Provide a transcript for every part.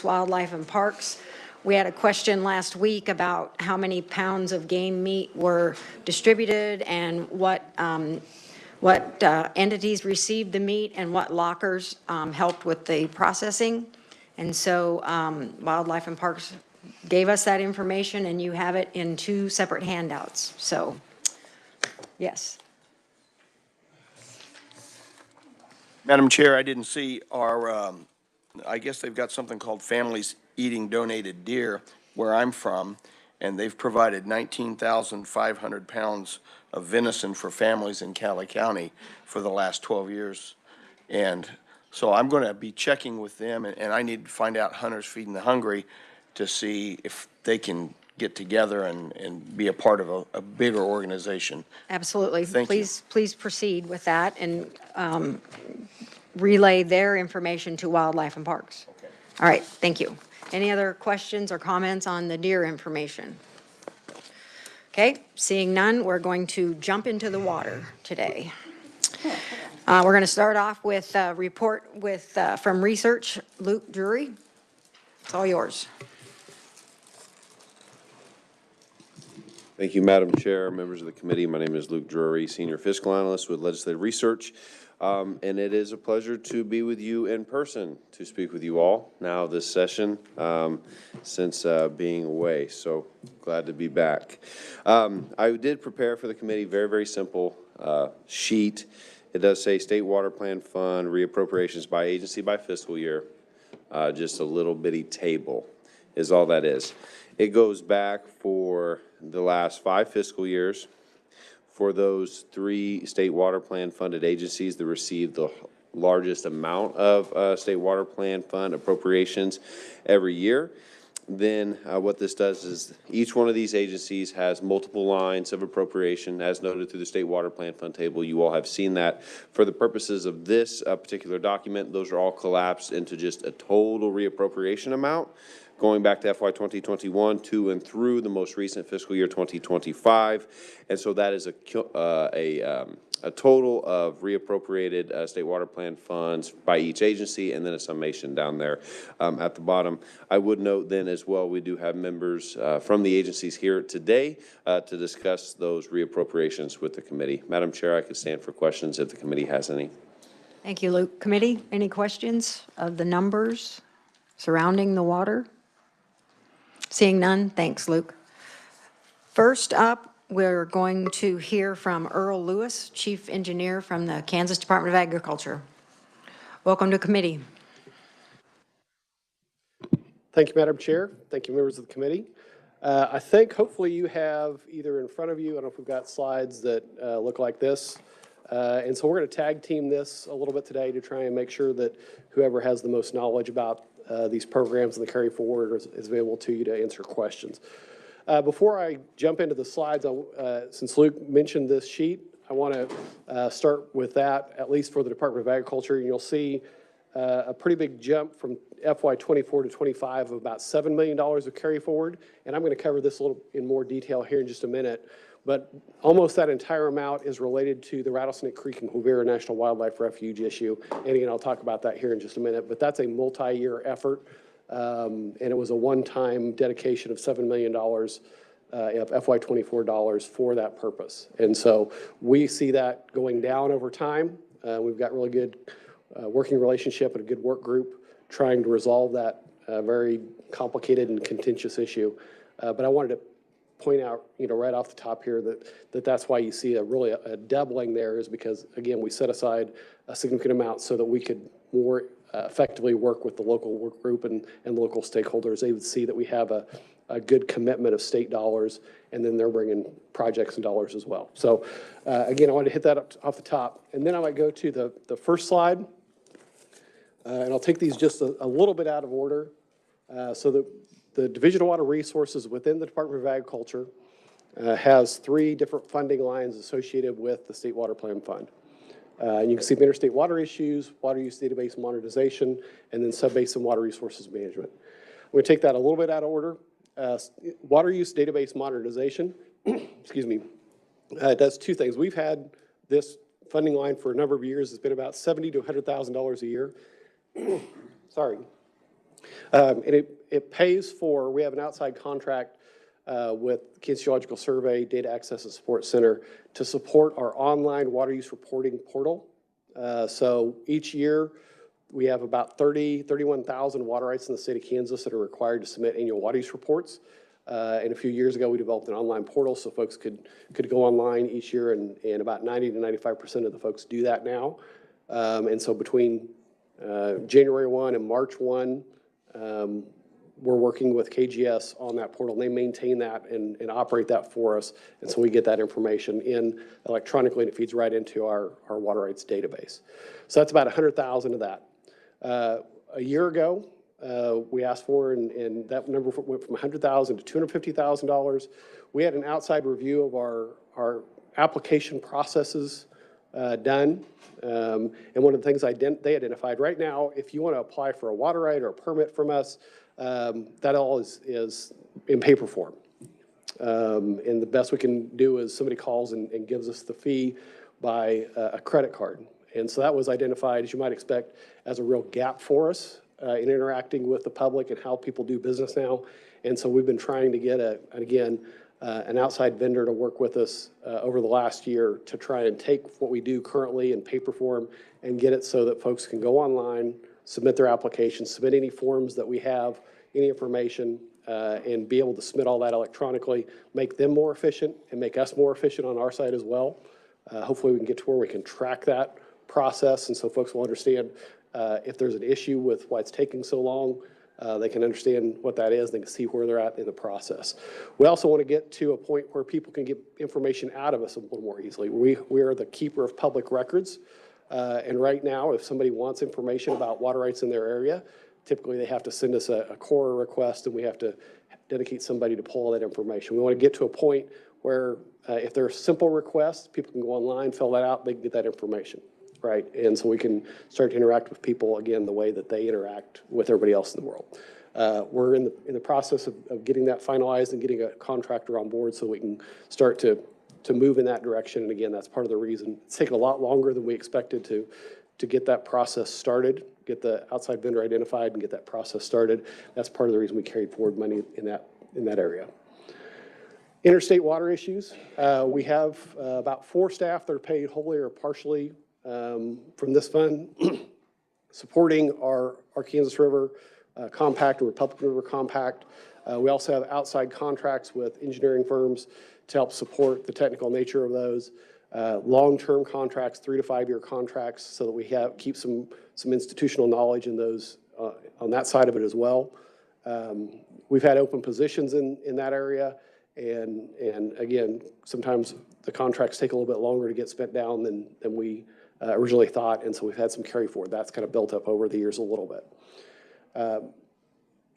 Wildlife and Parks. We had a question last week about how many pounds of game meat were distributed and what entities received the meat and what lockers helped with the processing. And so Wildlife and Parks gave us that information, and you have it in 2 separate handouts. So, yes. Madam Chair, I didn't see our, I guess they've got something called Families Eating Donated Deer where I'm from, and they've provided 19,500 pounds of venison for families in Cali County for the last 12 years. And so I'm going to be checking with them, and I need to find out Hunters Feeding the Hungry to see if they can get together and be a part of a bigger organization. Absolutely. Thank you. Please proceed with that and relay their information to Wildlife and Parks. Okay. All right, thank you. Any other questions or comments on the deer information? Okay, seeing none, we're going to jump into the water today. We're going to start off with a report from research. Luke Drury, it's all yours. Thank you, Madam Chair, members of the committee. My name is Luke Drury, Senior Fiscal Analyst with Legislative Research. And it is a pleasure to be with you in person, to speak with you all now this session since being away. So glad to be back. I did prepare for the committee very, very simple sheet. It does say State Water Plan Fund, reappropriations by agency by fiscal year. Just a little bitty table is all that is. It goes back for the last 5 fiscal years. For those 3 state water plan funded agencies that received the largest amount of state water plan fund appropriations every year. Then what this does is each one of these agencies has multiple lines of appropriation as noted through the state water plan fund table. You all have seen that. For the purposes of this particular document, those are all collapsed into just a total reappropriation amount going back to FY 2021 to and through the most recent fiscal year 2025. And so that is a total of reappropriated state water plan funds by each agency, and then a summation down there at the bottom. I would note then as well, we do have members from the agencies here today to discuss those reappropriations with the committee. Madam Chair, I could stand for questions if the committee has any. Thank you, Luke. Committee, any questions of the numbers surrounding the water? Seeing none, thanks, Luke. First up, we're going to hear from Earl Lewis, Chief Engineer from the Kansas Department of Agriculture. Welcome to committee. Thank you, Madam Chair. Thank you, members of the committee. I think hopefully you have either in front of you, I don't know if we've got slides that look like this. And so we're going to tag team this a little bit today to try and make sure that whoever has the most knowledge about these programs and the carry forward is available to you to answer questions. Before I jump into the slides, since Luke mentioned this sheet, I want to start with that, at least for the Department of Agriculture. And you'll see a pretty big jump from FY 24 to 25 of about $7 million of carry forward. And I'm going to cover this a little in more detail here in just a minute. But almost that entire amount is related to the Rattlesnake Creek and Quivira National Wildlife Refuge issue. And again, I'll talk about that here in just a minute. But that's a multi-year effort. And it was a one-time dedication of $7 million of FY 24 dollars for that purpose. And so we see that going down over time. We've got really good working relationship and a good work group trying to resolve that very complicated and contentious issue. But I wanted to point out, right off the top here that's why you see a doubling there, is because, again, we set aside a significant amount so that we could more effectively work with the local work group and local stakeholders. They would see that we have a good commitment of state dollars, and then they're bringing projects and dollars as well. So again, I wanted to hit that up off the top. And then I might go to the first slide, and I'll take these just a little bit out of order. So the Division of Water Resources within the Department of Agriculture has 3 different funding lines associated with the State Water Plan Fund. And you can see the interstate water issues, water use database modernization, and then sub-basin water resources management. I'm going to take that a little bit out of order. Water use database modernization, excuse me, does 2 things. We've had this funding line for a number of years. It's been about $70,000 to $100,000 a year. Sorry. And it pays for, we have an outside contract with Kansas Geological Survey, Data Access and Support Center to support our online water use reporting portal. So each year, we have about 31,000 water rights in the state of Kansas that are required to submit annual water use reports. And a few years ago, we developed an online portal so folks could go online each year, and about 90 to 95% of the folks do that now. And so between January 1 and March 1, we're working with KGS on that portal, and they maintain that and operate that for us. And so we get that information in electronically, and it feeds right into our water rights database. So that's about 100,000 of that. A year ago, we asked for, and that number went from $100,000 to $250,000. We had an outside review of our application processes done. And one of the things they identified, right now, if you want to apply for a water right or a permit from us, that all is in paper form. And the best we can do is somebody calls and gives us the fee by a credit card. And so that was identified, as you might expect, as a real gap for us in interacting with the public and how people do business now. And so we've been trying to get, an outside vendor to work with us over the last year to try and take what we do currently in paper form and get it so that folks can go online, submit their applications, submit any forms that we have, any information, and be able to submit all that electronically, make them more efficient and make us more efficient on our side as well. Hopefully we can get to where we can track that process, and so folks will understand if there's an issue with why it's taking so long. They can understand what that is. They can see where they're at in the process. We also want to get to a point where people can get information out of us a little more easily. We are the keeper of public records. And right now, if somebody wants information about water rights in their area, typically they have to send us a core request, and we have to dedicate somebody to pull all that information. We want to get to a point where if there are simple requests, people can go online, fill that out, they can get that information. Right, and so we can start to interact with people again the way that they interact with everybody else in the world. We're in the process of getting that finalized and getting a contractor on board so we can start to move in that direction. And again, that's part of the reason it's taken a lot longer than we expected to get that process started, get the outside vendor identified, and get that process started. That's part of the reason we carried forward money in that area. Interstate water issues. We have about 4 staff that are paid wholly or partially from this fund, supporting our Kansas River Compact or Republican River Compact. We also have outside contracts with engineering firms to help support the technical nature of those. Long-term contracts, 3 to 5 year contracts, so that we keep some institutional knowledge in those on that side of it as well. We've had open positions in that area, and again, sometimes the contracts take a little bit longer to get spent down than we originally thought, and so we've had some carry forward. That's kind of built up over the years a little bit.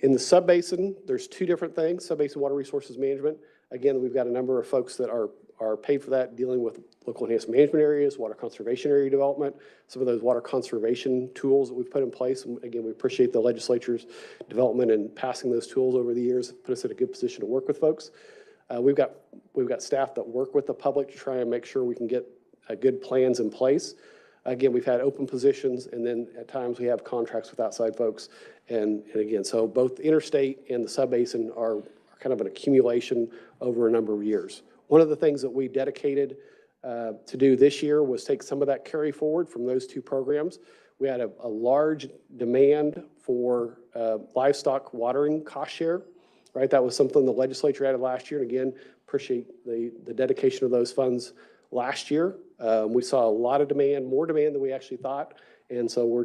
In the sub-basin, there's 2 different things, sub-basin water resources management. Again, we've got a number of folks that are paid for that, dealing with local enhanced management areas, water conservation area development, some of those water conservation tools that we've put in place. And again, we appreciate the legislature's development and passing those tools over the years, put us in a good position to work with folks. We've got staff that work with the public to try and make sure we can get good plans in place. Again, we've had open positions, and then at times we have contracts with outside folks. And again, so both the interstate and the sub-basin are kind of an accumulation over a number of years. One of the things that we dedicated to do this year was take some of that carry forward from those 2 programs. We had a large demand for livestock watering cost share, right? That was something the legislature added last year. And again, appreciate the dedication of those funds last year. We saw a lot of demand, more demand than we actually thought. And so we're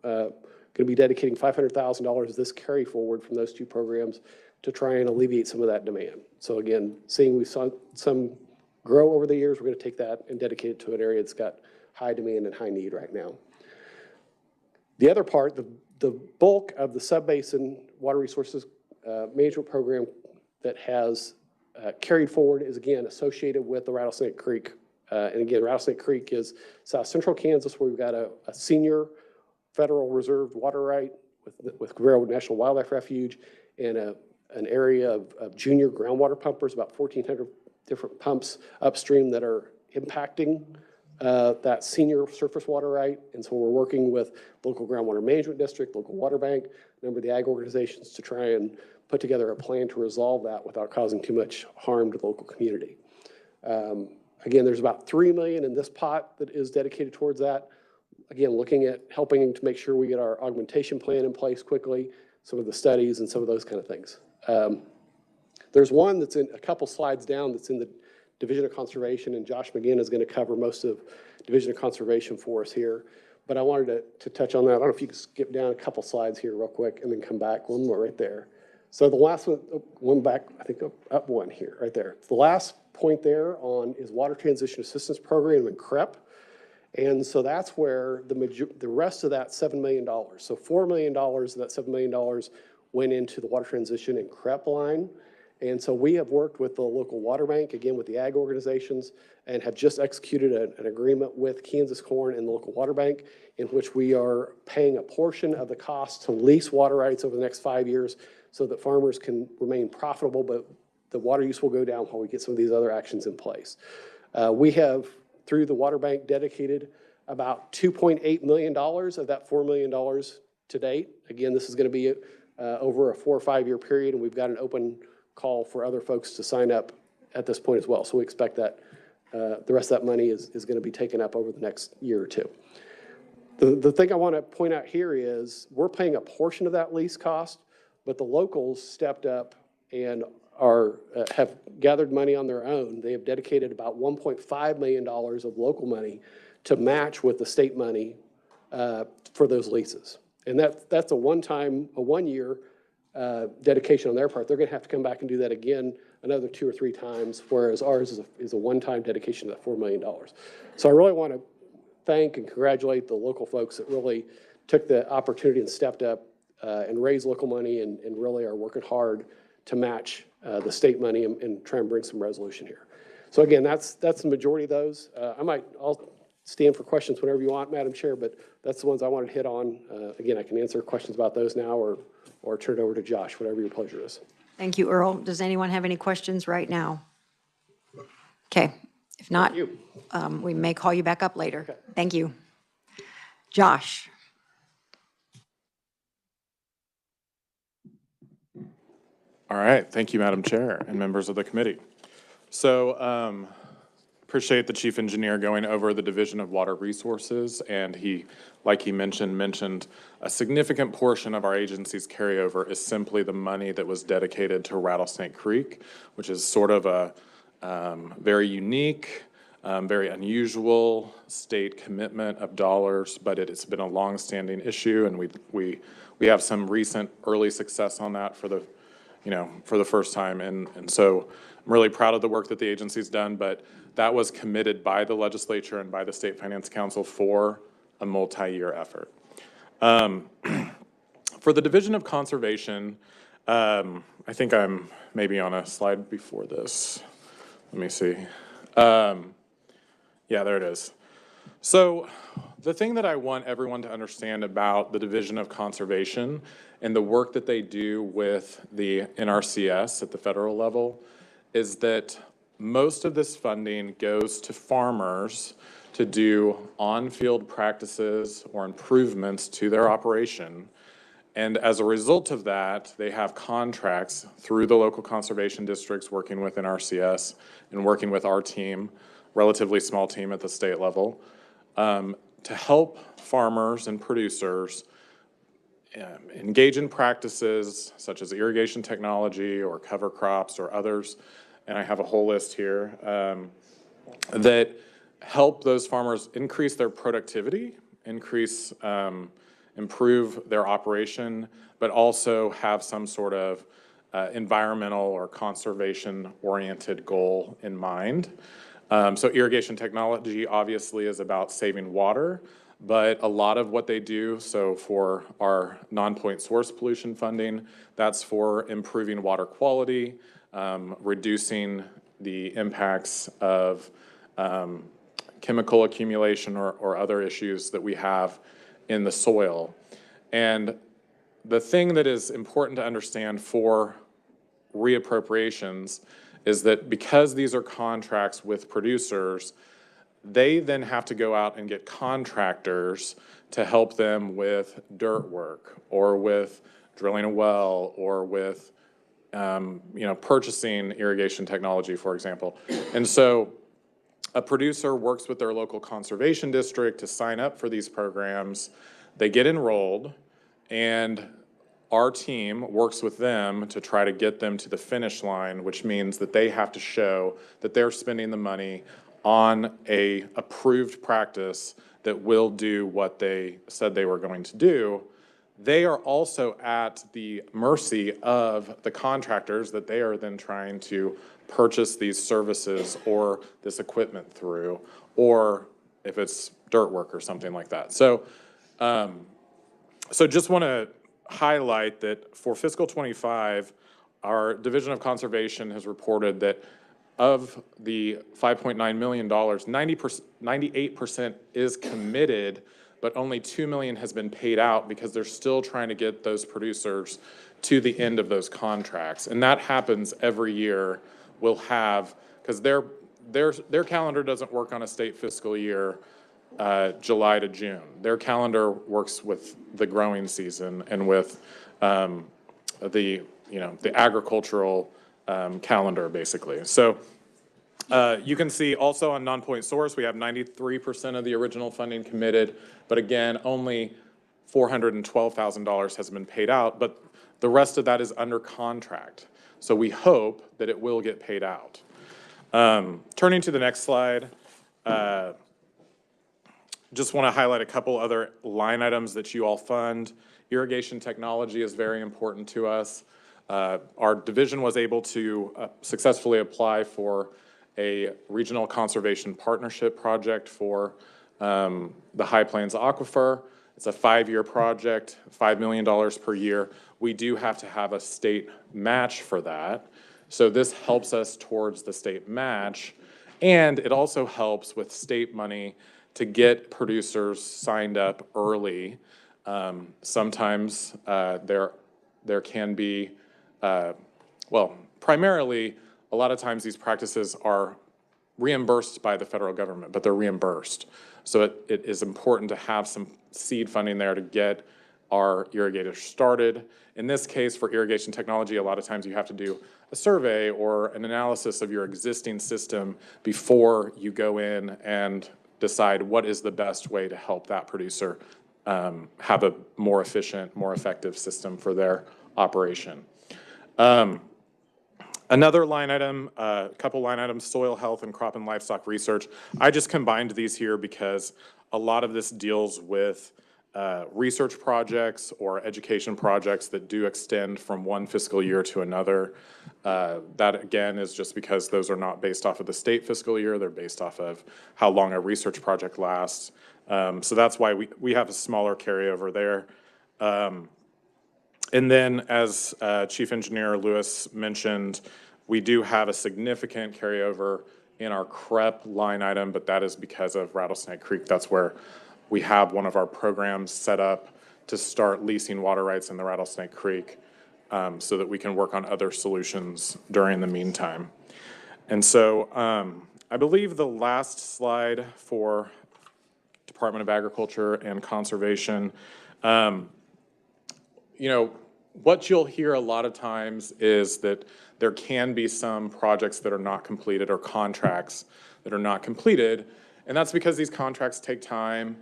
going to be dedicating $500,000 this carry forward from those 2 programs to try and alleviate some of that demand. So again, seeing we saw some grow over the years, we're going to take that and dedicate it to an area that's got high demand and high need right now. The other part, the bulk of the sub-basin water resources management program that has carried forward is, again, associated with the Rattlesnake Creek. And again, Rattlesnake Creek is south central Kansas, where we've got a senior federal reserved water right with Guerrero National Wildlife Refuge, and an area of junior groundwater pumpers, about 1,400 different pumps upstream that are impacting that senior surface water right. And so we're working with local groundwater management district, local water bank, number of the ag organizations to try and put together a plan to resolve that without causing too much harm to the local community. Again, there's about $3 million in this pot that is dedicated towards that. Again, looking at helping to make sure we get our augmentation plan in place quickly, some of the studies and some of those kind of things. There's one that's in a couple slides down that's in the Division of Conservation, and Josh McGinn is going to cover most of Division of Conservation for us here. But I wanted to touch on that. I don't know if you could skip down a couple slides here real quick and then come back. One more right there. So the last one, one back, I think up one here, right there. The last point there on is Water Transition Assistance Program and CREP. And so that's where the rest of that $7 million, so $4 million of that $7 million went into the water transition and CREP line. And so we have worked with the local water bank, again with the ag organizations, and have just executed an agreement with Kansas Corn and the local water bank in which we are paying a portion of the cost to lease water rights over the next 5 years so that farmers can remain profitable, but the water use will go down while we get some of these other actions in place. We have, through the water bank, dedicated about $2.8 million of that $4 million to date. Again, this is going to be over a 4 or 5 year period, and we've got an open call for other folks to sign up at this point as well. So we expect that the rest of that money is going to be taken up over the next year or two. The thing I want to point out here is we're paying a portion of that lease cost, but the locals stepped up and have gathered money on their own. They have dedicated about $1.5 million of local money to match with the state money for those leases. And that's a one year dedication on their part. They're going to have to come back and do that again another 2 or 3 times, whereas ours is a one-time dedication to that $4 million. So I really want to thank and congratulate the local folks that really took the opportunity and stepped up and raised local money and really are working hard to match the state money and try and bring some resolution here. So again, that's the majority of those. I'll stand for questions whenever you want, Madam Chair, but that's the ones I wanted to hit on. Again, I can answer questions about those now or turn it over to Josh, whatever your pleasure is. Thank you, Earl. Does anyone have any questions right now? Okay, if not, we may call you back up later. Okay. Thank you. Josh. All right, thank you, Madam Chair and members of the committee. So appreciate the chief engineer going over the Division of Water Resources, and he, like he mentioned a significant portion of our agency's carryover is simply the money that was dedicated to Rattlesnake Creek, which is sort of a very unique, very unusual state commitment of dollars, but it's been a long-standing issue, and we have some recent early success on that for the first time, and so I'm really proud of the work that the agency's done, but that was committed by the legislature and by the State Finance Council for a multi-year effort. For the Division of Conservation, I think I'm maybe on a slide before this. Let me see. Yeah, there it is. So the thing that I want everyone to understand about the Division of Conservation and the work that they do with the NRCS at the federal level is that most of this funding goes to farmers to do on-field practices or improvements to their operation. And as a result of that, they have contracts through the local conservation districts working with NRCS and working with our team, relatively small team at the state level, to help farmers and producers engage in practices such as irrigation technology or cover crops or others, and I have a whole list here, that help those farmers increase their productivity, improve their operation, but also have some sort of environmental or conservation-oriented goal in mind. So irrigation technology obviously is about saving water, but a lot of what they do, so for our non-point source pollution funding, that's for improving water quality, reducing the impacts of chemical accumulation or other issues that we have in the soil. And the thing that is important to understand for reappropriations is that because these are contracts with producers, they then have to go out and get contractors to help them with dirt work or with drilling a well or with, purchasing irrigation technology, for example. And so a producer works with their local conservation district to sign up for these programs. They get enrolled, and our team works with them to try to get them to the finish line, which means that they have to show that they're spending the money on a approved practice that will do what they said they were going to do. They are also at the mercy of the contractors that they are then trying to purchase these services or this equipment through, or if it's dirt work or something like that. So just want to highlight that for fiscal 25, our Division of Conservation has reported that of the $5.9 million, 98% is committed, but only $2 million has been paid out because they're still trying to get those producers to the end of those contracts. And that happens every year. We'll have, because their calendar doesn't work on a state fiscal year, July to June. Their calendar works with the growing season and with the agricultural calendar, basically. So you can see also on non-point source, we have 93% of the original funding committed, but again, only $412,000 has been paid out, but the rest of that is under contract. So we hope that it will get paid out. Turning to the next slide, just want to highlight a couple other line items that you all fund. Irrigation technology is very important to us. Our division was able to successfully apply for a regional conservation partnership project for the High Plains Aquifer. It's a 5-year project, $5 million per year. We do have to have a state match for that. So this helps us towards the state match, and it also helps with state money to get producers signed up early. Sometimes there can be, primarily, a lot of times these practices are reimbursed by the federal government, but they're reimbursed. So it is important to have some seed funding there to get our irrigators started. In this case, for irrigation technology, a lot of times you have to do a survey or an analysis of your existing system before you go in and decide what is the best way to help that producer have a more efficient, more effective system for their operation. Another line item, a couple line items, soil health and crop and livestock research. I just combined these here because a lot of this deals with research projects or education projects that do extend from one fiscal year to another. That again is just because those are not based off of the state fiscal year, they're based off of how long a research project lasts. So that's why we have a smaller carryover there. And then as Chief Engineer Lewis mentioned, we do have a significant carryover in our CREP line item, but that is because of Rattlesnake Creek. That's where we have one of our programs set up to start leasing water rights in the Rattlesnake Creek so that we can work on other solutions during the meantime. And so I believe the last slide for Department of Agriculture and Conservation, what you'll hear a lot of times is that there can be some projects that are not completed or contracts that are not completed, and that's because these contracts take time.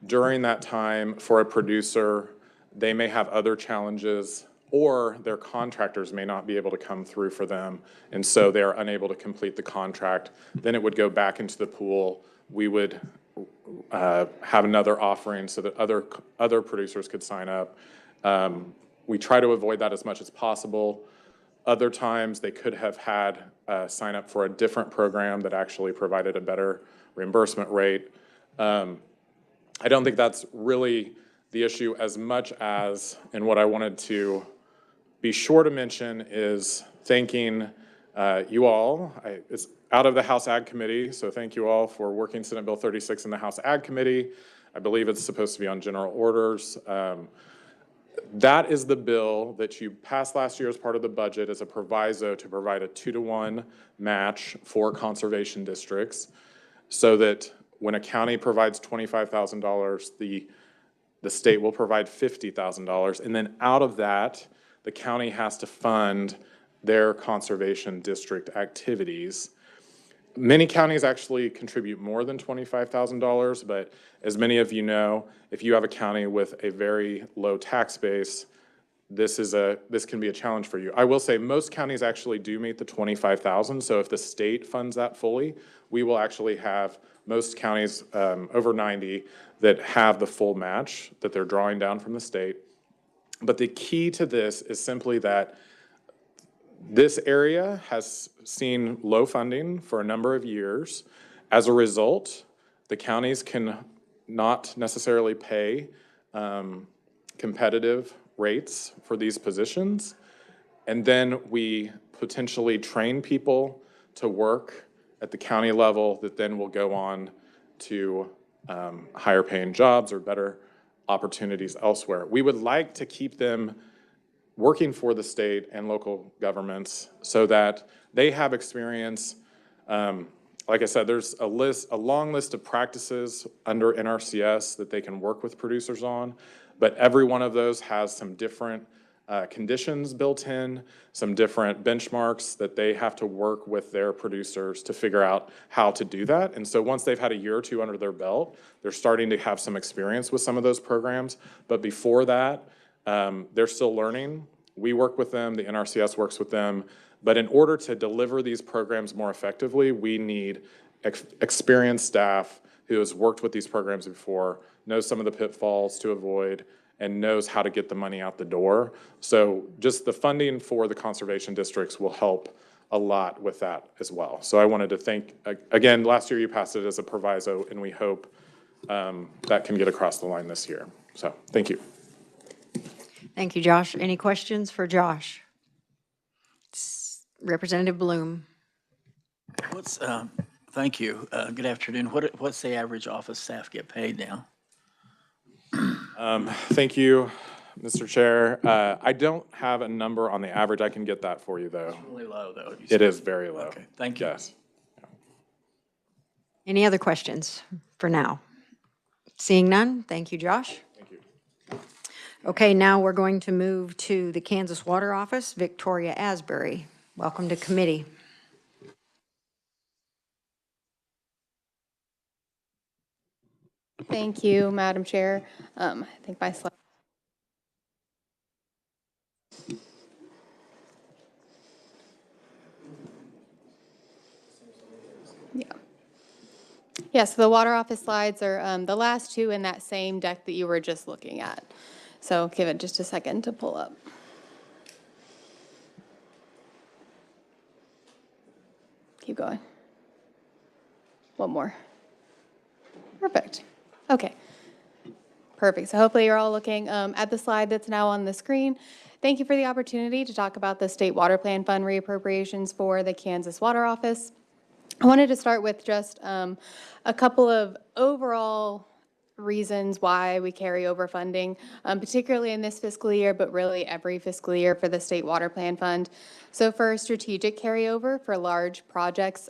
During that time, for a producer, they may have other challenges, or their contractors may not be able to come through for them, and so they're unable to complete the contract. Then it would go back into the pool. We would have another offering so that other producers could sign up. We try to avoid that as much as possible. Other times, they could have had sign up for a different program that actually provided a better reimbursement rate. I don't think that's really the issue as much as, and what I wanted to be sure to mention is thanking you all. It's out of the House Ag Committee, so thank you all for working Senate Bill 36 in the House Ag Committee. I believe it's supposed to be on general orders. That is the bill that you passed last year as part of the budget as a proviso to provide a 2-to-1 match for conservation districts so that when a county provides $25,000, the The state will provide $50,000, and then out of that, the county has to fund their conservation district activities. Many counties actually contribute more than $25,000, but as many of you know, if you have a county with a very low tax base, this can be a challenge for you. I will say most counties actually do meet the $25,000, so if the state funds that fully, we will actually have most counties, over 90, that have the full match that they're drawing down from the state. But the key to this is simply that this area has seen low funding for a number of years. As a result, the counties can not necessarily pay competitive rates for these positions. And then we potentially train people to work at the county level that then will go on to higher paying jobs or better opportunities elsewhere. We would like to keep them working for the state and local governments so that they have experience. Like I said, there's a long list of practices under NRCS that they can work with producers on, but every one of those has some different conditions built in, some different benchmarks that they have to work with their producers to figure out how to do that. And so once they've had a year or two under their belt, they're starting to have some experience with some of those programs. But before that, they're still learning. We work with them, the NRCS works with them. But in order to deliver these programs more effectively, we need experienced staff who has worked with these programs before, knows some of the pitfalls to avoid, and knows how to get the money out the door. So just the funding for the conservation districts will help a lot with that as well. So I wanted to thank, again, last year you passed it as a proviso, and we hope that can get across the line this year. So thank you. Thank you, Josh. Any questions for Josh? Representative Bloom. Thank you. Good afternoon. What's the average office staff get paid now? Thank you, Mr. Chair. I don't have a number on the average. I can get that for you, though. It's really low, though. It is very low. Okay, thank you. Yes. Any other questions for now? Seeing none, thank you, Josh. Thank you. Okay, now we're going to move to the Kansas Water Office, Victoria Asbury. Welcome to committee. Thank you, Madam Chair. I think my slide. Yeah, so the water office slides are the last two in that same deck that you were just looking at. So give it just a second to pull up. Keep going. One more. Perfect. Okay. Perfect. So hopefully you're all looking at the slide that's now on the screen. Thank you for the opportunity to talk about the State Water Plan Fund reappropriations for the Kansas Water Office. I wanted to start with just a couple of overall reasons why we carry over funding, particularly in this fiscal year, but really every fiscal year for the State Water Plan Fund. So for strategic carryover for large projects,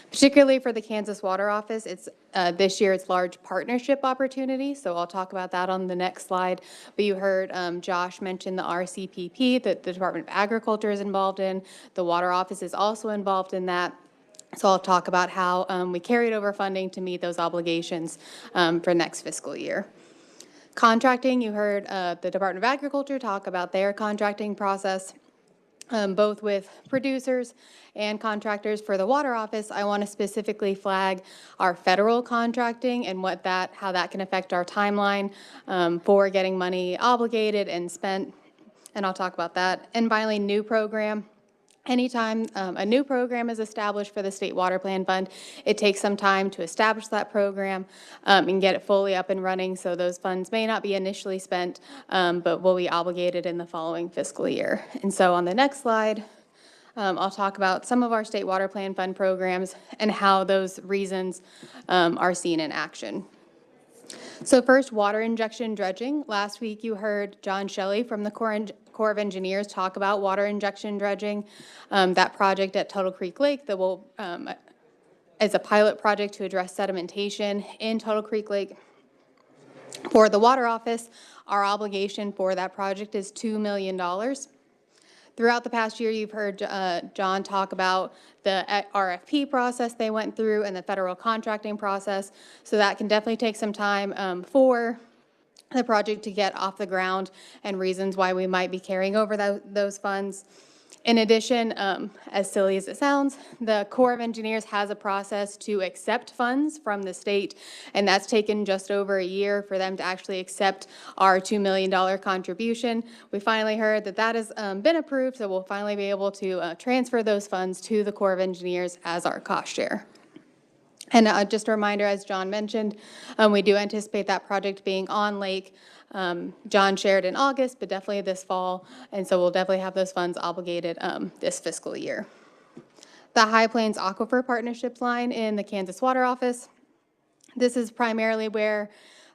particularly for the Kansas Water Office, it's this year it's large partnership opportunities. So I'll talk about that on the next slide. But you heard Josh mention the RCPP that the Department of Agriculture is involved in. The Water Office is also involved in that. So I'll talk about how we carried over funding to meet those obligations for next fiscal year. Contracting, you heard the Department of Agriculture talk about their contracting process, both with producers and contractors. For the Water Office, I want to specifically flag our federal contracting and how that can affect our timeline for getting money obligated and spent, and I'll talk about that. And finally, new program. Anytime a new program is established for the State Water Plan Fund, it takes some time to establish that program and get it fully up and running. So those funds may not be initially spent, but will be obligated in the following fiscal year. And so on the next slide, I'll talk about some of our State Water Plan Fund programs and how those reasons are seen in action. So first, water injection dredging. Last week you heard John Shelley from the Corps of Engineers talk about water injection dredging, that project at Tuttle Creek Lake that will, as a pilot project to address sedimentation in Tuttle Creek Lake. For the water office, our obligation for that project is $2 million. Throughout the past year, you've heard John talk about the RFP process they went through and the federal contracting process. So that can definitely take some time for the project to get off the ground and reasons why we might be carrying over those funds. In addition, as silly as it sounds, the Corps of Engineers has a process to accept funds from the state, and that's taken just over a year for them to actually accept our $2 million contribution. We finally heard that that has been approved, so we'll finally be able to transfer those funds to the Corps of Engineers as our cost share. And just a reminder, as John mentioned, we do anticipate that project being on lake. John shared in August, but definitely this fall, and so we'll definitely have those funds obligated this fiscal year. The High Plains Aquifer Partnerships line in the Kansas Water Office. This is primarily where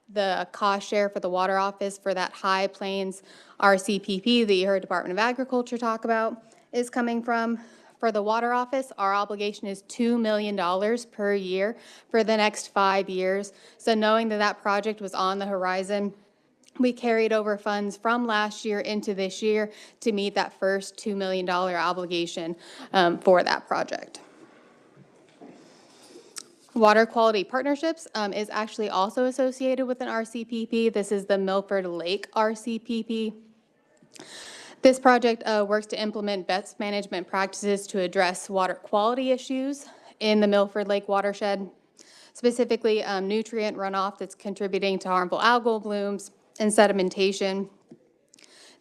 the cost share for the water office for that High Plains RCPP that you heard Department of Agriculture talk about is coming from. For the water office, our obligation is $2 million per year for the next 5 years. So knowing that that project was on the horizon, we carried over funds from last year into this year to meet that first $2 million obligation for that project. Water Quality Partnerships is actually also associated with an RCPP. This is the Milford Lake RCPP. This project works to implement best management practices to address water quality issues in the Milford Lake watershed, specifically nutrient runoff that's contributing to harmful algal blooms and sedimentation.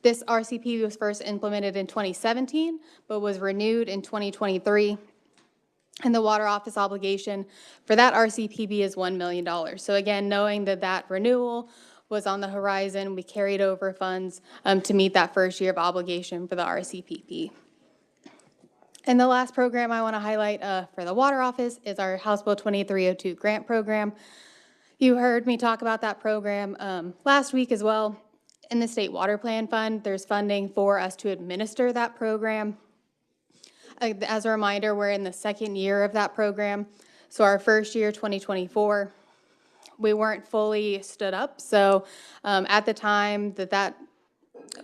This RCP was first implemented in 2017, but was renewed in 2023. And the water office obligation for that RCPB is $1 million. So again, knowing that that renewal was on the horizon, we carried over funds to meet that first year of obligation for the RCPP. And the last program I want to highlight for the water office is our House Bill 2302 grant program. You heard me talk about that program last week as well. In the State Water Plan Fund, there's funding for us to administer that program. As a reminder, we're in the second year of that program. So our first year, 2024, we weren't fully stood up. So at the time that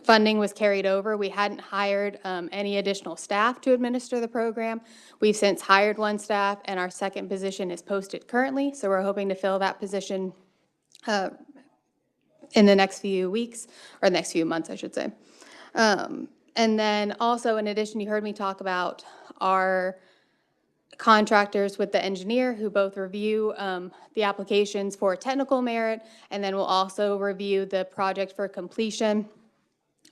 funding was carried over, we hadn't hired any additional staff to administer the program. We've since hired one staff, and our second position is posted currently. So we're hoping to fill that position in the next few weeks, or next few months, I should say. And then also, in addition, you heard me talk about our contractors with the engineer who both review the applications for technical merit, and then will also review the project for completion,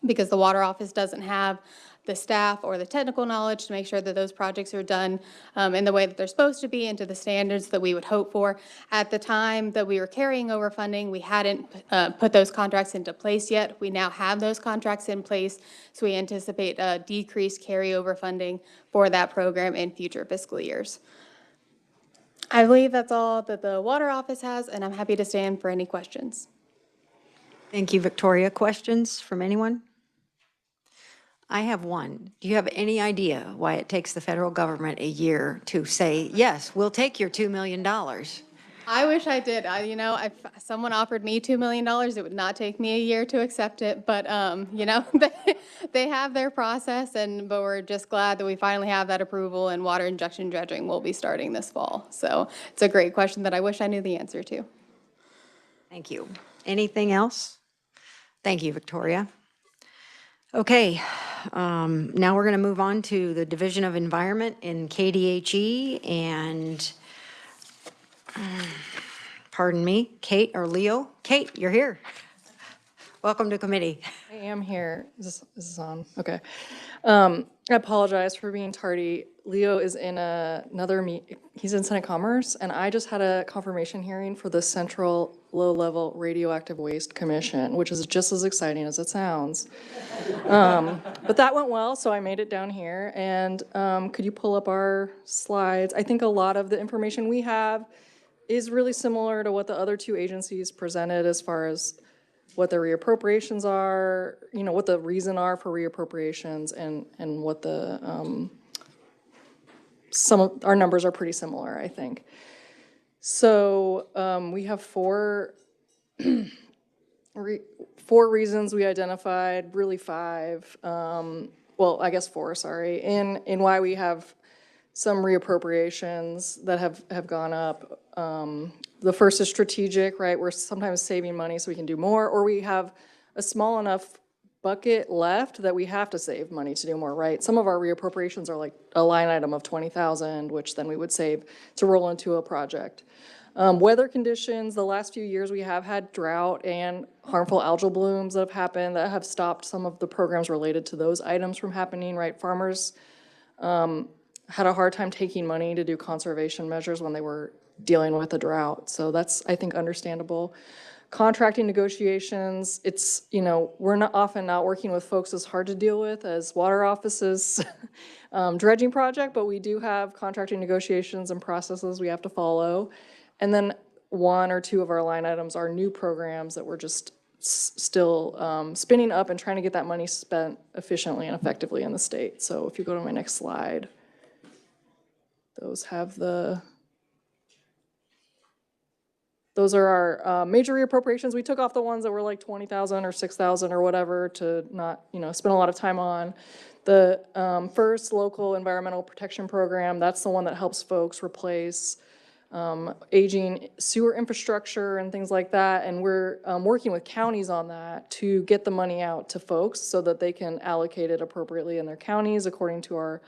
because the water office doesn't have the staff or the technical knowledge to make sure that those projects are done in the way that they're supposed to be and to the standards that we would hope for. At the time that we were carrying over funding, we hadn't put those contracts into place yet. We now have those contracts in place, so we anticipate decreased carryover funding for that program in future fiscal years. I believe that's all that the water office has, and I'm happy to stand for any questions. Thank you, Victoria. Questions from anyone? I have one. Do you have any idea why it takes the federal government a year to say, yes, we'll take your $2 million? I wish I did. If someone offered me $2 million, it would not take me a year to accept it. But, they have their process, but we're just glad that we finally have that approval, and water injection dredging will be starting this fall. So it's a great question that I wish I knew the answer to. Thank you. Anything else? Thank you, Victoria. Okay, now we're going to move on to the Division of Environment in KDHE, and pardon me, Kate or Leo. Kate, you're here. Welcome to committee. I am here. Is this on? Okay. I apologize for being tardy. Leo is in another he's in Senate Commerce, and I just had a confirmation hearing for the Central Low-Level Radioactive Waste Commission, which is just as exciting as it sounds. But that went well, so I made it down here. And could you pull up our slides? I think a lot of the information we have is really similar to what the other two agencies presented as far as what the reappropriations are, what the reason are for reappropriations, and what the, some of our numbers are pretty similar, I think. So we have four 4 reasons we identified, really 5, well, I guess 4, sorry, in why we have some reappropriations that have gone up. The first is strategic, right? We're sometimes saving money so we can do more, or we have a small enough bucket left that we have to save money to do more, right? Some of our reappropriations are like a line item of 20,000, which then we would save to roll into a project. Weather conditions, the last few years we have had drought and harmful algal blooms that have happened that have stopped some of the programs related to those items from happening, right? Farmers had a hard time taking money to do conservation measures when they were dealing with a drought. So that's, I think, understandable. Contracting negotiations, it's, we're often not working with folks as hard to deal with as water offices dredging project, but we do have contracting negotiations and processes we have to follow. And then 1 or 2 of our line items are new programs that we're just still spinning up and trying to get that money spent efficiently and effectively in the state. So if you go to my next slide, those are our major reappropriations. We took off the ones that were like 20,000 or 6,000 or whatever to not, spend a lot of time on. The first local environmental protection program, that's the one that helps folks replace aging sewer infrastructure and things like that. And we're working with counties on that to get the money out to folks so that they can allocate it appropriately in their counties according to our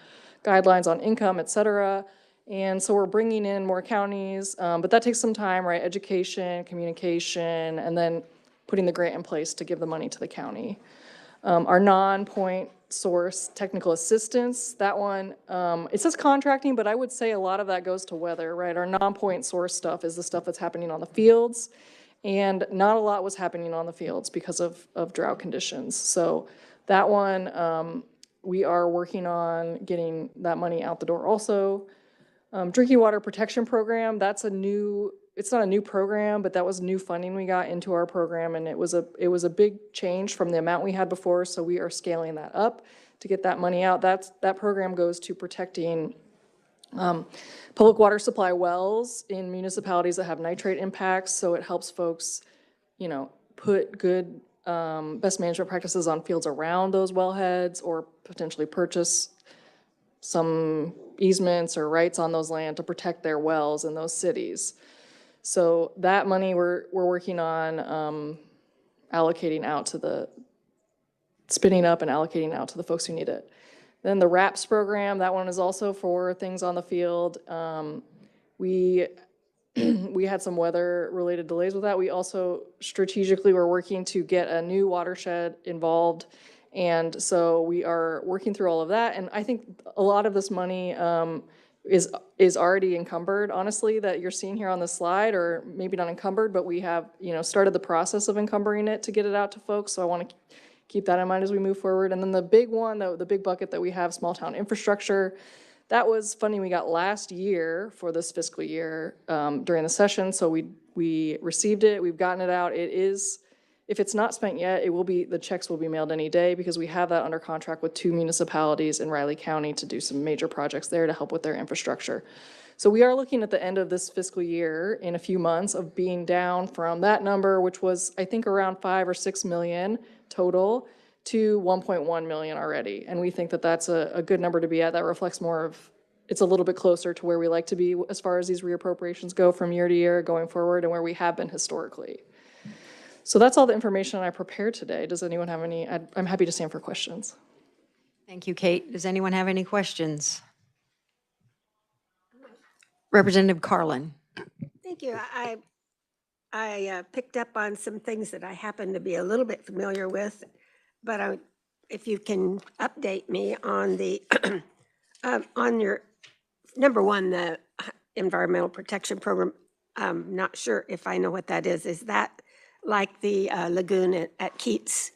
guidelines on income, et cetera. And so we're bringing in more counties, but that takes some time, right? Education, communication, and then putting the grant in place to give the money to the county. Our non-point source technical assistance, that one, it says contracting, but I would say a lot of that goes to weather, right? Our non-point source stuff is the stuff that's happening on the fields, and not a lot was happening on the fields because of drought conditions. So that one, we are working on getting that money out the door also. Drinking water protection program, it's not a new program, but that was new funding we got into our program, and it was a big change from the amount we had before, so we are scaling that up to get that money out. That program goes to protecting public water supply wells in municipalities that have nitrate impacts, so it helps folks, put good best management practices on fields around those wellheads or potentially purchase some easements or rights on those land to protect their wells in those cities. So that money we're working on allocating out to spinning up and allocating out to the folks who need it. Then the RAPS program, that one is also for things on the field. We had some weather-related delays with that. We also strategically were working to get a new watershed involved. And so we are working through all of that. And I think a lot of this money is already encumbered, honestly, that you're seeing here on the slide, or maybe not encumbered, but we have, started the process of encumbering it to get it out to folks. So I want to keep that in mind as we move forward. And then the big one, the big bucket that we have, small town infrastructure, that was funding we got last year for this fiscal year during the session. So we received it, we've gotten it out. It is, if it's not spent yet, the checks will be mailed any day because we have that under contract with 2 municipalities in Riley County to do some major projects there to help with their infrastructure. So we are looking at the end of this fiscal year in a few months of being down from that number, which was, I think, around 5 or 6 million total, to 1.1 million already. And we think that that's a good number to be at. That reflects more of, it's a little bit closer to where we like to be as far as these reappropriations go from year to year going forward and where we have been historically. So that's all the information I prepared today. Does anyone have any? I'm happy to stand for questions. Thank you, Kate. Does anyone have any questions? Representative Carlin. Thank you. I picked up on some things that I happen to be a little bit familiar with, but if you can update me on the on your number one, the environmental protection program. I'm not sure if I know what that is. Is that like the lagoon at Keats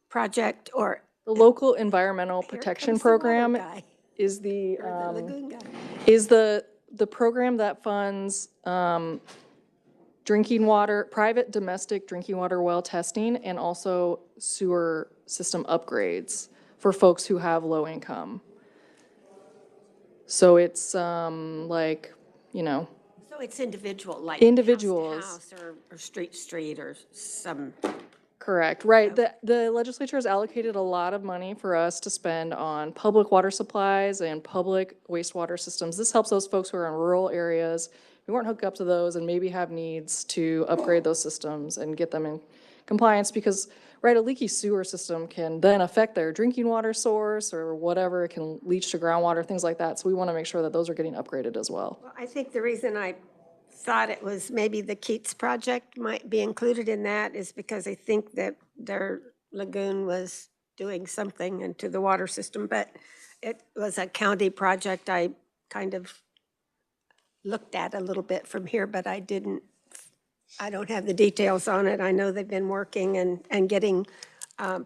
project, or the local environmental protection program is the lagoon guy? Is the program that funds drinking water, private domestic drinking water well testing, and also sewer system upgrades for folks who have low income. So it's So it's individual, like individuals. house to house or street or some. Correct, right. The legislature has allocated a lot of money for us to spend on public water supplies and public wastewater systems. This helps those folks who are in rural areas, who aren't hooked up to those and maybe have needs to upgrade those systems and get them in compliance because, right, a leaky sewer system can then affect their drinking water source or whatever. It can leach to groundwater, things like that. So we want to make sure that those are getting upgraded as well. Well, I think the reason I thought it was maybe the Keats project might be included in that is because I think that their lagoon was doing something into the water system, but it was a county project I kind of looked at a little bit from here, but I don't have the details on it. I know they've been working and getting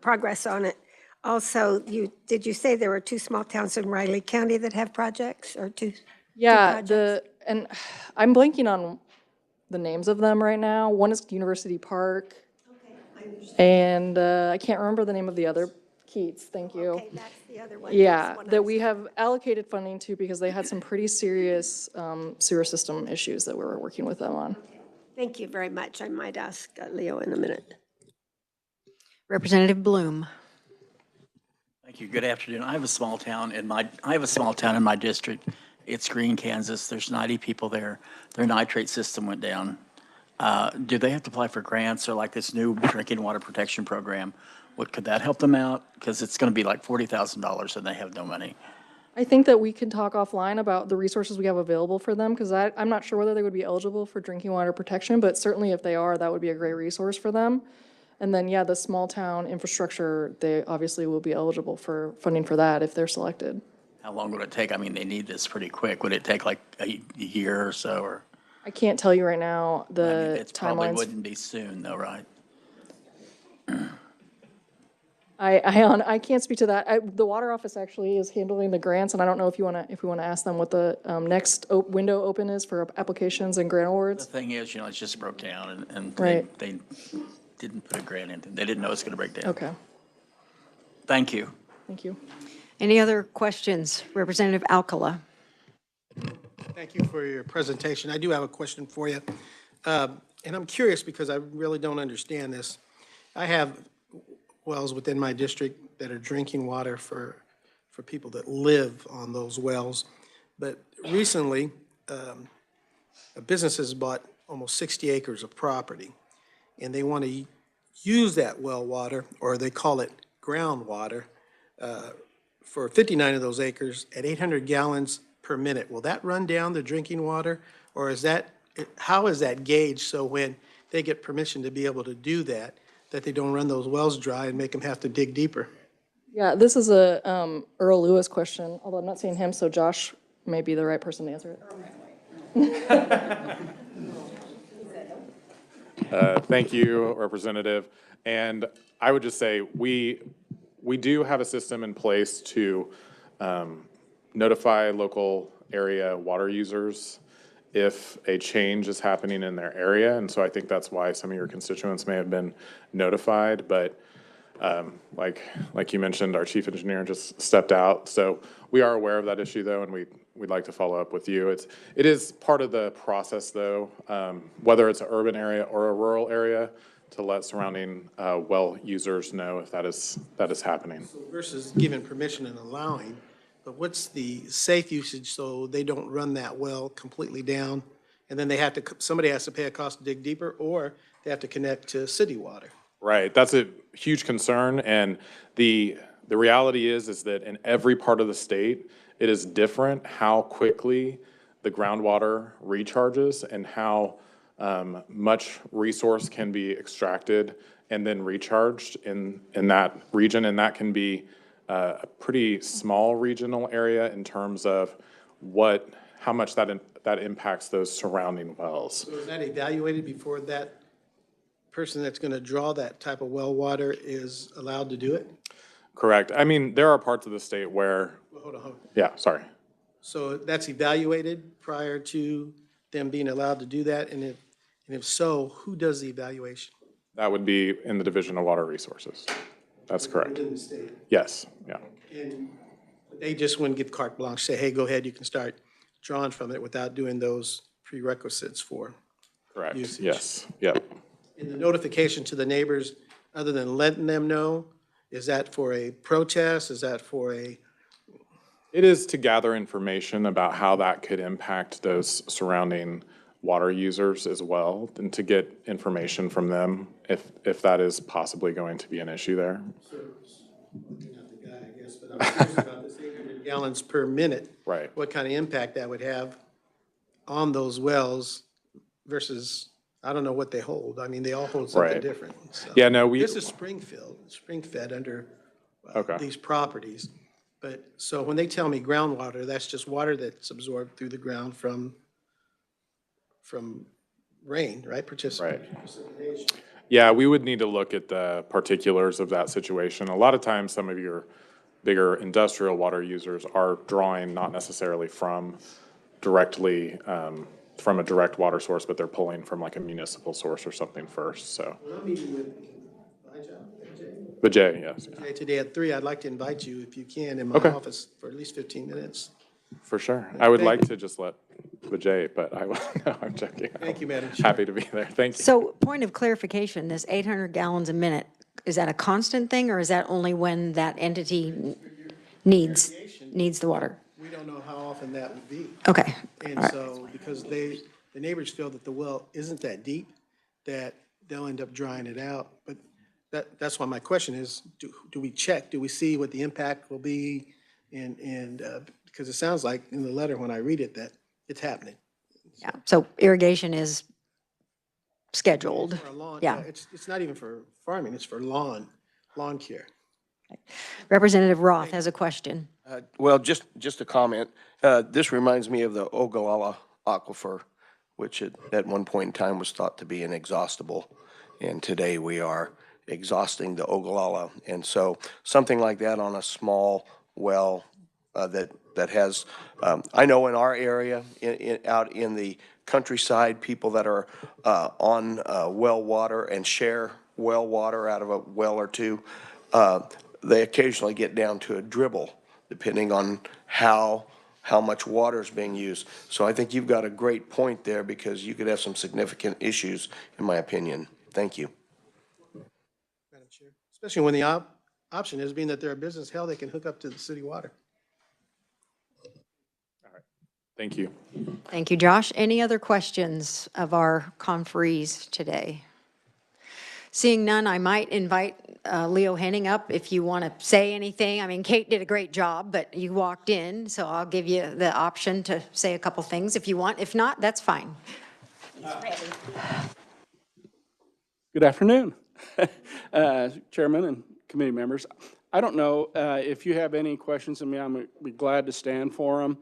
progress on it. Also, did you say there were 2 small towns in Riley County that have projects or two? Yeah, projects? and I'm blanking on the names of them right now. One is University Park. And I can't remember the name of the other. Keats, thank you. Okay, that's the other one. Yeah, That's one I that was- we have allocated funding to because they had some pretty serious sewer system issues that we were working with them on. Thank you very much. I might ask Leo in a minute. Representative Bloom. Thank you. Good afternoon. I have a small town in my district. It's Greene, Kansas. There's 90 people there. Their nitrate system went down. Do they have to apply for grants or like this new drinking water protection program? Could that help them out? Because it's going to be like $40,000 and they have no money. I think that we can talk offline about the resources we have available for them because I'm not sure whether they would be eligible for drinking water protection, but certainly if they are, that would be a great resource for them. And then, yeah, the small town infrastructure, they obviously will be eligible for funding for that if they're selected. How long would it take? I mean, they need this pretty quick. Would it take like a year or so, or? I can't tell you right now I mean, the it probably timelines. wouldn't be soon though, right? I can't speak to that. The water office actually is handling the grants, and I don't know if we want to ask them what the next window open is for applications and grant The awards. thing is, it just broke down and Right. they didn't put a grant in. They didn't know it was going to break down. Okay, Thank you. thank you. Any other questions? Representative Alcala. Thank you for your presentation. I do have a question for you. And I'm curious because I really don't understand this. I have wells within my district that are drinking water for people that live on those wells. But recently, a business has bought almost 60 acres of property, and they want to use that well water, or they call it groundwater, for 59 of those acres at 800 gallons per minute. Will that run down the drinking water, or how is that gauged so when they get permission to be able to do that, that they don't run those wells dry and make them have to dig deeper? Yeah, this is a Earl Lewis question, although I'm not seeing him, so Josh may be the right person to answer it. Thank you, Representative. And I would just say we do have a system in place to notify local area water users if a change is happening in their area. And so I think that's why some of your constituents may have been notified. But like you mentioned, our chief engineer just stepped out. So we are aware of that issue, though, and we'd like to follow up with you. It is part of the process, though, whether it's an urban area or a rural area, to let surrounding well users know if that is happening. So versus giving permission and allowing, but what's the safe usage so they don't run that well completely down? And then somebody has to pay a cost to dig deeper, or they have to connect to city water? Right, that's a huge concern, and the reality is that in every part of the state, it is different how quickly the groundwater recharges and how much resource can be extracted and then recharged in that region, and that can be a pretty small regional area in terms of how much that impacts those surrounding wells. So is that evaluated before that person that's going to draw that type of well water is allowed to do it? Correct. I mean, there are parts of the state where, Well, hold on. yeah, sorry. So that's evaluated prior to them being allowed to do that? And if so, who does the evaluation? That would be in the Division of Water Resources. That's correct. Within the state? Yes, yeah. And they just wouldn't give carte blanche, say, hey, go ahead, you can start drawing from it without doing those prerequisites for Correct, usage. yes, yep. In the notification to the neighbors, other than letting them know? Is that for a protest? Is that for a, It is to gather information about how that could impact those surrounding water users as well, and to get information from them if that is possibly going to be an issue there. not the guy, I guess, but I'm curious about this 800 gallons per minute. Right. What kind of impact that would have on those wells versus, I don't know what they hold. I mean, they all hold something Right. different. So Yeah, no, we. This is spring-fed under Okay. these properties. But, so when they tell me groundwater, that's just water that's absorbed through the ground from rain, right? Precipitation. Yeah, we would need to look at the particulars of that situation. A lot of times, some of your bigger industrial water users are drawing not necessarily from directly, from a direct water source, but they're pulling from like a municipal source or something first, so. Well, I'm meeting with Vijay, yes, yeah, Jay today at 3. I'd like to invite you, if you can, in my Okay. office for at least 15 minutes. for sure. I would Thank like to just let Vijay, but I will, no, I'm joking. Thank you, Madam Chair. Happy to be there, thank you. So point of clarification, this 800 gallons a minute, is that a constant thing, or is that only when that entity needs the water? We don't know how often that would be. Okay. And All right. so, because the neighbors feel that the well isn't that deep, that they'll end up drying it out. But that's why my question is, do we check? Do we see what the impact will be? And because it sounds like in the letter, when I read it, that it's happening. Yeah, so irrigation is scheduled. For a lawn, Yeah. it's not even for farming, it's for lawn care. Representative Roth has a question. Well, just a comment. This reminds me of the Ogallala Aquifer, which at one point in time was thought to be inexhaustible. And today we are exhausting the Ogallala. And so something like that on a small well that has, I know in our area, out in the countryside, people that are on well water and share well water out of a well or two, they occasionally get down to a dribble, depending on how much water is being used. So I think you've got a great point there, because you could have some significant issues, in my opinion. Thank you. Madam Chair, especially when the option is being that they're a business, hell, they can hook up to the city water. Thank you. Thank you, Josh. Any other questions of our conferees today? Seeing none, I might invite Leo Henning up if you want to say anything. I mean, Kate did a great job, but you walked in, so I'll give you the option to say a couple things if you want. If not, that's fine. Good afternoon, Chairman and committee members. I don't know if you have any questions of me. I'm be glad to stand for them.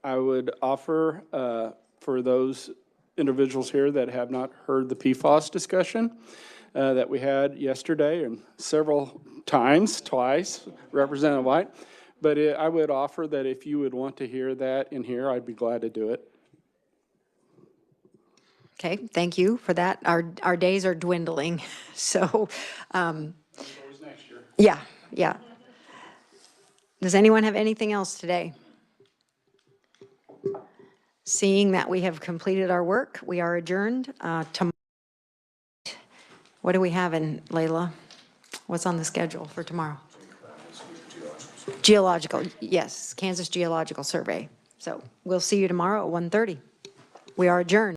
I would offer for those individuals here that have not heard the PFAS discussion that we had yesterday and several times, twice, Representative White. But I would offer that if you would want to hear that in here, I'd be glad to do it. Okay, thank you for that. Our days are dwindling, so. Yeah, yeah. Does anyone have anything else today? Seeing that we have completed our work, we are adjourned. Tomorrow, what do we have in, Layla? What's on the schedule for tomorrow? Geological, yes, Kansas Geological Survey. So we'll see you tomorrow at 1:30. We are adjourned.